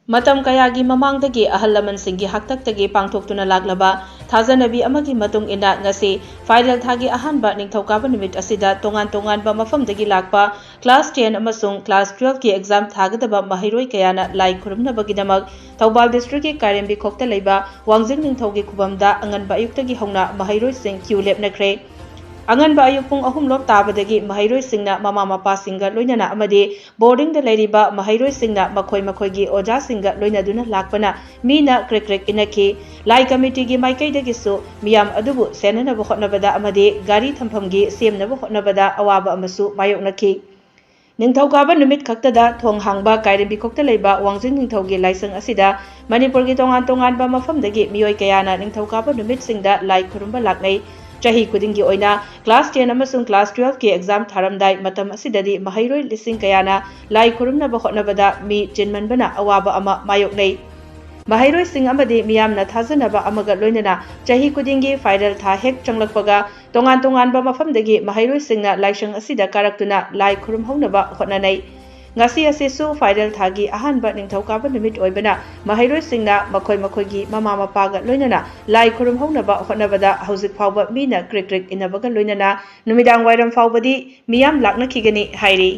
Matam kayagi mamangdagi ahal lamansinggi haktaktagi pangthoktuna laklaba thajanabi amagi matung ina ngasi final thagi ahanba ningthokaba numit asida tongan-tonganba mafamdagi lakpa class 10 amasung class 12 ki exam thagadaba mahiroi kayana lai khurumnabagidamak Thoubal district ki Kairembi khokta leiba Wangjing ningthogi khubamda anganba ayuktagi hongna mahiroi sing queue lepnakre Anganba ayuk pung ahum lop tabadagi mahairoi singna mama mapa singa loinana amadi boarding da leiriba mahairoi singna makhoi gi oja singa loinaduna lakpana mina krek inaki lai committee gi maikai dagi su miyam adubu senana ba hotnabada amadi gari thampham gi semna ba hotnabada awaba amasu mayoknaki Ningthokaba numit khaktada thong hangba Kairembi khokta leiba Wangjing ningthogi laisang asida Manipur gi tongan ba mafamdagi miyoi kayana ningthokaba numit singda lai khurumba laknai Chahi kudingi oina class 10 amasung class 12 ki exam tharamdai matam asidadi mahairoi lising kayana lai khurumna ba hotnabada mi jinmanbana awaba ama mayoknei mahairoi sing amadi miyamna thajanaba amaga loinana chahi kudingi final tha hek changlakpaga tongan ba mafamdagi mahairoi singna laisang asida karaktuna lai khurum hongnaba hotnanai ngasi asisu final thagi ahanba ningthokaba numit oibana mahairoi singna makhoi gi mama mapaga loinana lai khurum hongnaba hotnabada hauzik phawba mina krek inabaga loinana numidang wairam phawbadi miyam lakna khigani hairi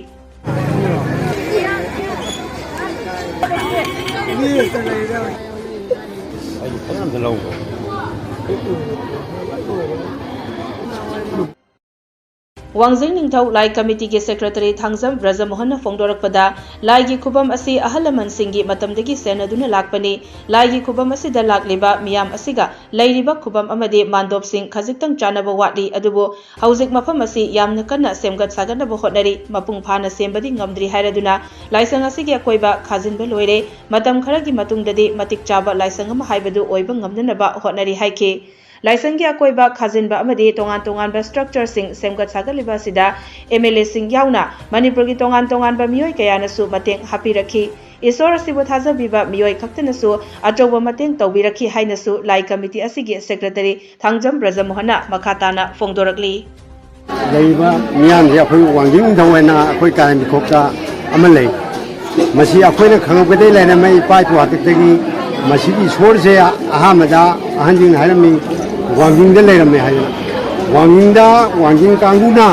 Wangjing ningthau lai committee ki secretary Thangjam Brajamohan Fongdorakpada lai gi khubam asi ahalaman singgi matamdagi senaduna lakpani lai gi khubam asida lakliba miyam asiga lairiba khubam amadi mandop sing khajiktang chanaba watli adubo hauzik mafam asi yamna kanna semgat saganaba hotnari mapung phana sembadi ngamdri hairaduna laisang asigi akoiba khajinba loire matam kharagi matungdadi matik chaba laisang ama haibadu oiba ngamnanaba hotnari haike Laisangi akoiba khajinba amadi tongan ba structure sing semgat sagaliba sida MLA sing yauna Manipur gi tongan ba miyoi kayanasu mateng hapirakhi Isor asibu thajabiba miyoi khaktanasu achoba mateng tawbirakhi hainasu lai committee asigi secretary Thangjam Brajamohan makhatana fongdorakli Leiba miyam ya khoi Wangjing thawena khoi Kairembi khokta amalei masi akhoina khangabdai laina mai pai tu hatikdagi masi gi sor se ahamada ahanjing hairami Wangjing da leirame haina Wangjing kanguna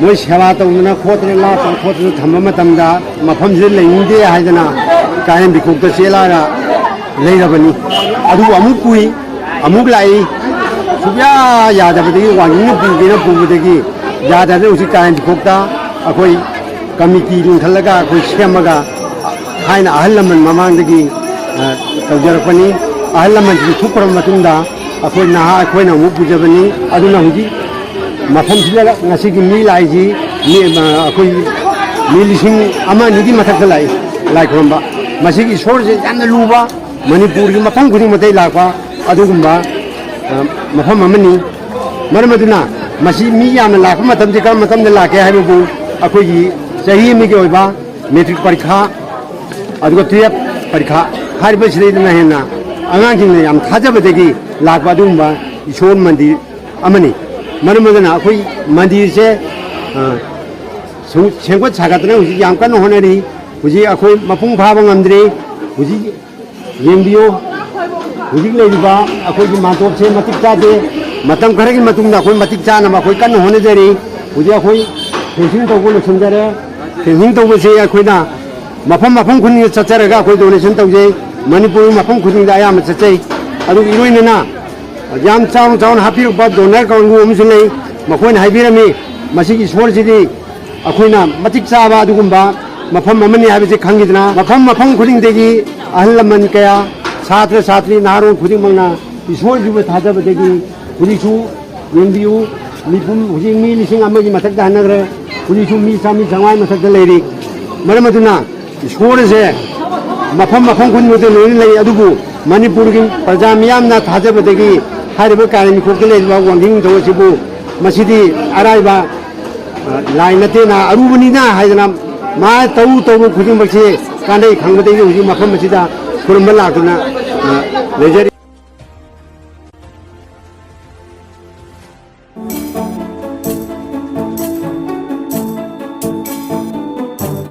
moi sela tawna khotre la khotre thamba matamda mafam je leinde haidana Kairembi khokta sela ra leirabani adu amuk lai subya yadabadagi Wangjing pugena pubudagi yadada usi Kairembi khokta akoi committee ring khalaga akoi semaga haina ahallaman mamangdagi tawjarapani ahallaman ji thupram matunda akoi naha akoi na mu pujabani aduna huji mafam sila ngasigi mi laiji mi akoi mi lising ama nidi mathak lai khomba masigi sorje yanna luba Manipur gi mafam gudi matai lakwa adugumba mafam amani maramaduna masi mi yamna lakwa matam je kam matam ne lake haibu akoi gi chahi mi ge oiba metric parikha aduga tuyap parikha hariba sidina henna anganjing yam thajabadagi lakwa dumba ison mandi amani maramadana akoi mandi se sengkot sagatna uji yam kan honari uji akoi mapung phaba ngamdre uji yengbiyo uji leiba akoi gi matop se matik chade matam kharagi matungda akoi matik chana ma akoi kan honajari uji akoi fencing tawgo losunjare fencing tawgo se akoi na mafam khuni chacharaga akoi donation tawje Manipur mafam khuni da ayam chachai adu iroinana yam chaun happy ba donor kangu umsulei makhoi haibirami masigi sorjidi akoina matik chaba adugumba mafam amani habise khangidna mafam khuding degi ahlaman kaya satri naru khuding mangna isor jibu thajabadegi hudisu yengbiu mipum hujing mi lising amagi matak da hanagre hudisu mi sami jangwai matak da leiri maramaduna isor je mafam khuni mote loi lei adubu Manipur gi praja miyamna thajabadegi hariba Kairembi khokta leiba Wangjing thawasibu masidi araiba lainate na arubani na haidana ma tau khuding bakse kanai khangbadegi huji mafam masida kurumba lakuna ꯂꯩꯖꯔꯤ